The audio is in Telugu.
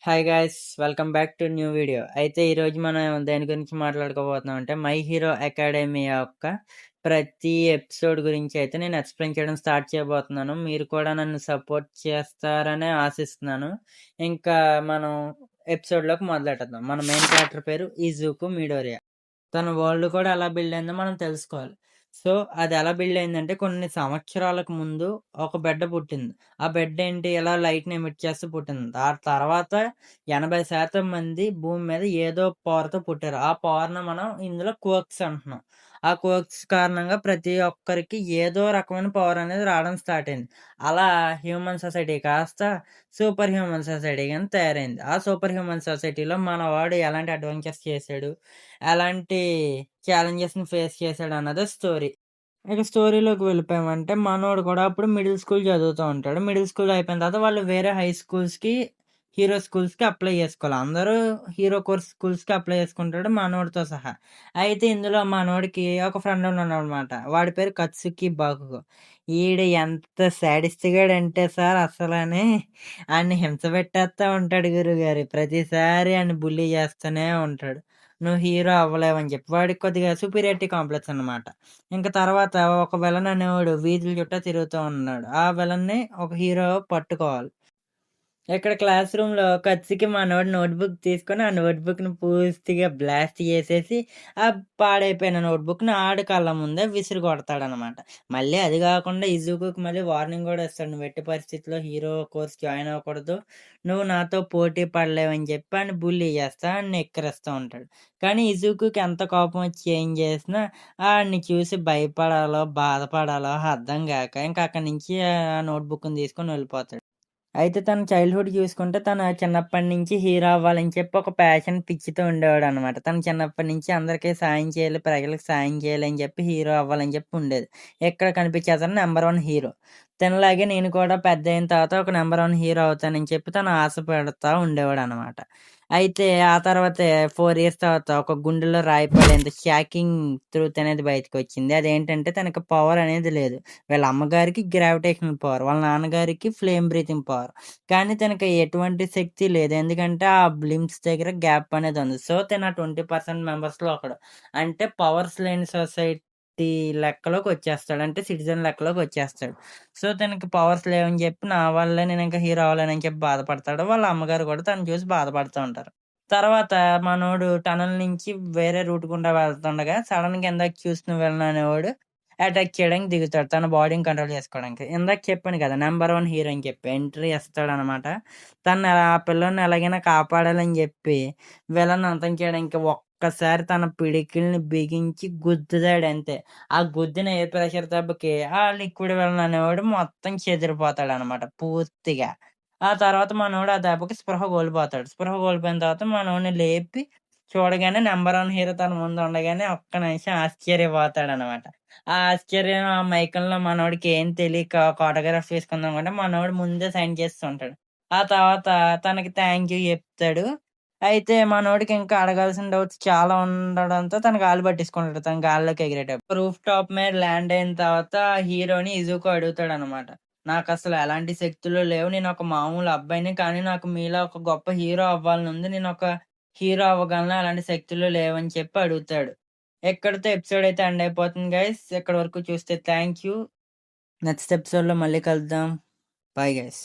Hi guys welcome back to new video. అయితే ఈరోజు మనం దేని గురించి మాట్లాడుకోబోతున్నాం అంటే మై హీరో అకాడమీ యొక్క ప్రతి ఎపిసోడ్ గురించి అయితే నేను ఎక్స్ప్లెయిన్ చేయడం స్టార్ట్ చేయబోతున్నాను. మీరు కూడా నన్ను సపోర్ట్ చేస్తారనే ఆశిస్తున్నాను. ఇంకా మనం ఎపిసోడ్లోకి మొదలెట్టేద్దాం. మన మెయిన్ క్యారెక్టర్ పేరు ఇజుకు మిడోరియా. తన వరల్డ్ కూడా ఎలా బిల్డ్ అయిందో మనం తెలుసుకోవాలి. సో, అది ఎలా బిల్డ్ అయిందంటే కొన్ని సంవత్సరాలకు ముందు ఒక బిడ్డ పుట్టింది. ఆ బిడ్డ ఏంటి ఇలా లైట్‌ని ఎమిట్ చేస్తూ పుట్టింది. ఆ తర్వాత 80% మంది భూమి మీద ఏదో పవర్‌తో పుట్టారు. ఆ పవర్‌ని మనం ఇందులో క్వర్క్స్ అంటున్నాం. ఆ క్వర్క్స్ కారణంగా ప్రతి ఒక్కరికి ఏదో రకమైన పవర్ అనేది రావడం స్టార్ట్ అయింది. అలా హ్యూమన్ సొసైటీ కాస్త సూపర్ హ్యూమన్ సొసైటీ కింద తయారైంది. ఆ సూపర్ హ్యూమన్ సొసైటీలో మనవాడు ఎలాంటి అడ్వెంచర్స్ చేశాడు, ఎలాంటి ఛాలెంజెస్‌ని ఫేస్ చేశాడన్నదే స్టోరీ. ఇక స్టోరీలోకి వెళ్ళిపోయామంటే మనోడు కూడా అప్పుడు మిడిల్ స్కూల్ చదువుతూ ఉంటాడు. మిడిల్ స్కూల్ అయిపోయిన తర్వాత వాళ్ళు వేరే హై స్కూల్స్‌కి, హీరో స్కూల్స్‌కి అప్లై చేసుకోవాలి. అందరూ హీరో కోర్స్ స్కూల్స్‌కి అప్లై చేసుకుంటాడు మనోడితో సహా. అయితే ఇందులో మనోడికి ఒక ఫ్రెండ్ ఉన్నాడనమాట. వాడి పేరు కత్సుకి బాకుగో. ఈడు ఎంత శాడిస్ట్ గాడంటే సార్ అసలని ఆడిని హింస పెట్టేత్తా ఉంటాడు గురువుగారు. ప్రతిసారి ఆడిని బుల్లీ చేస్తూనే ఉంటాడు. నువ్వు హీరో అవ్వలేవని చెప్పి. వాడికి కొద్దిగా సుపీరియారిటీ కాంప్లెక్స్ అనమాట. ఇంక తర్వాత ఒక విలన్ అనేవాడు వీధుల చుట్టా తిరుగుతూ ఉన్నాడు. ఆ విలన్ని ఒక హీరో పట్టుకోవాలి. ఇక్కడ క్లాస్ రూమ్‌లో కత్తికి మనోడు నోట్‌బుక్ తీసుకొని, ఆ నోట్‌బుక్‌ని పూర్తిగా బ్లాస్ట్ చేసేసి, ఆ పాడైపోయిన నోట్‌బుక్‌ని ఆడి కళ్ళ ముందే విసిరి కొడతాడనమాట. మళ్ళీ అది గాకుండా ఇజుకుకి మళ్ళీ వార్నింగ్ గూడా ఇస్తాడు. "నువ్వు ఎట్టి పరిస్థితిలో హీరో కోర్స్ జాయిన్ అవ్వకూడదు. నువ్వు నాతో పోటీ పడలేవని" చెప్పి ఆడిని బుల్లీ చేస్తా, ఆడిని ఎక్కిరిస్తూ ఉంటాడు. కానీ ఇజుకుకి ఎంత కోపం వచ్చి ఏం చేసినా, ఆడిని చూసి భయపడాలో, బాధపడాలో అర్థం గాక, ఇంక అక్కడి నుంచి ఆ నోట్‌బుక్‌ని తీసుకొని వెళ్ళిపోతాడు. అయితే తన చైల్డ్‌హుడ్ చూసుకుంటే తను చిన్నప్పటి నుంచి హీరో అవ్వాలని చెప్పి ఒక ప్యాషన్ పిచ్చితో ఉండేవాడనమాట. తను చిన్నప్పటి నుంచి అందరికీ సాయం చేయాలి, ప్రజలకు సాయం చేయాలి అని చెప్పి హీరో అవ్వాలని చెప్పి ఉండేది. ఎక్కడ కనిపించే అతను నంబర్ 1 హీరో. తనలాగే నేను కూడా పెద్దయిన తర్వాత ఒక నంబర్ 1 హీరో అవుతానని చెప్పి తను ఆశ పెడతా ఉండేవాడనమాట. అయితే ఆ తర్వాతే 4 ఇయర్స్ తర్వాత ఒక గుండెలో రాయి పడేంత షాకింగ్ ట్రూత్ అనేది బయటకొచ్చింది. అదేంటంటే తనకి పవర్ అనేది లేదు. వీళ్ళ అమ్మగారికి గ్రావిటేషనల్ పవర్. వాళ్ళ నాన్నగారికి ఫ్లేమ్ బ్రీతింగ్ పవర్. కానీ తనకి ఎటువంటి శక్తి లేదు. ఎందుకంటే ఆ లింబ్స్ దగ్గర గ్యాప్ అనేది ఉంది. సో, తను ఆ 20% మెంబర్స్‌లో ఒకడు. అంటే పవర్స్ లేని సొసైటీ లెక్కలోకొచ్చేస్తాడు. అంటే సిటిజన్ లెక్కలోకొచ్చేస్తాడు. సో, తనకి పవర్స్ లేవని చెప్పి నా వల్లే నేనింక హీరో అవ్వలేనని చెప్పి బాధపడతాడు. వాళ్ళ అమ్మగారు కూడా తనని చూసి బాధపడుతూ ఉంటారు. తర్వాత మనోడు టనల్ నుంచి వేరే రూట్ గుండా వెళ్తుండగా సడెన్‌గా ఇందాక చూసిన విలన్ అనేవాడు అటాక్ చేయడానికి దిగుతాడు. తన బాడీని కంట్రోల్ చేసుకోవడానికి. ఇందాక చెప్పాను కదా! నంబర్ 1 హీరో అని చెప్పి. ఎంట్రీ ఇస్తాడనమాట. ఆ పిల్లోడిని ఎలాగైనా కాపాడాలని జెప్పి విలన్ అంతం చేయడానికి ఒక్కసారి తన పిడికిలిని బిగించి గుద్దుతాడంతే. ఆ గుద్దిన ఎయిర్ ప్రెషర్ దెబ్బకి ఆ లిక్విడ్ విలన్ అనేవాడు మొత్తం చెదిరిపోతాడనమాట పూర్తిగా. ఆ తర్వాత మనోడు ఆ దెబ్బకి స్పృహ కోల్పోతాడు. స్పృహ కోల్పోయిన తర్వాత మనోడిని లేపి చూడగానే నంబర్ 1 హీరో తన ముందు ఉండగానే ఒక్క నిమిషం ఆశ్చర్యపోతాడనమాట. ఆ ఆశ్చర్యం, ఆ మైకంలో మనోడికి ఏం తెలీక ఒక ఆటోగ్రాఫ్ తీసుకుందాం అంటే మనోడు ముందే సైన్ చేసేసుంటాడు. ఆ తర్వాత తనకి థాంక్ యూ చెప్తాడు. అయితే మనోడికి ఇంకా అడగాల్సిన డౌట్స్ చాలా ఉండడంతో తను గాలి పట్టేసుకుంటాడు. తను గాల్లోకి ఎగిరేటప్పుడు. రూఫ్ టాప్ మీద ల్యాండ్ అయిన తర్వాత హీరోని ఇజుకో అడుగుతాడనమాట. నాకసలు ఎలాంటి శక్తులు లేవు. నేనొక మామూలు అబ్బాయిని. కానీ నాకు మీలా ఒక గొప్ప హీరో అవ్వాలనుంది. నేనొక హీరో అవ్వగలనా? అలాంటి శక్తులు లేవని చెప్పి అడుగుతాడు. ఇక్కడితో ఎపిసోడ్ అయితే ఎండ్ అయిపోతుంది గైస్. ఇక్కడి వరకు చూస్తే థాంక్ యూ. నెక్స్ట్ ఎపిసోడ్‌లో మళ్ళీ కలుద్దాం. Bye guys.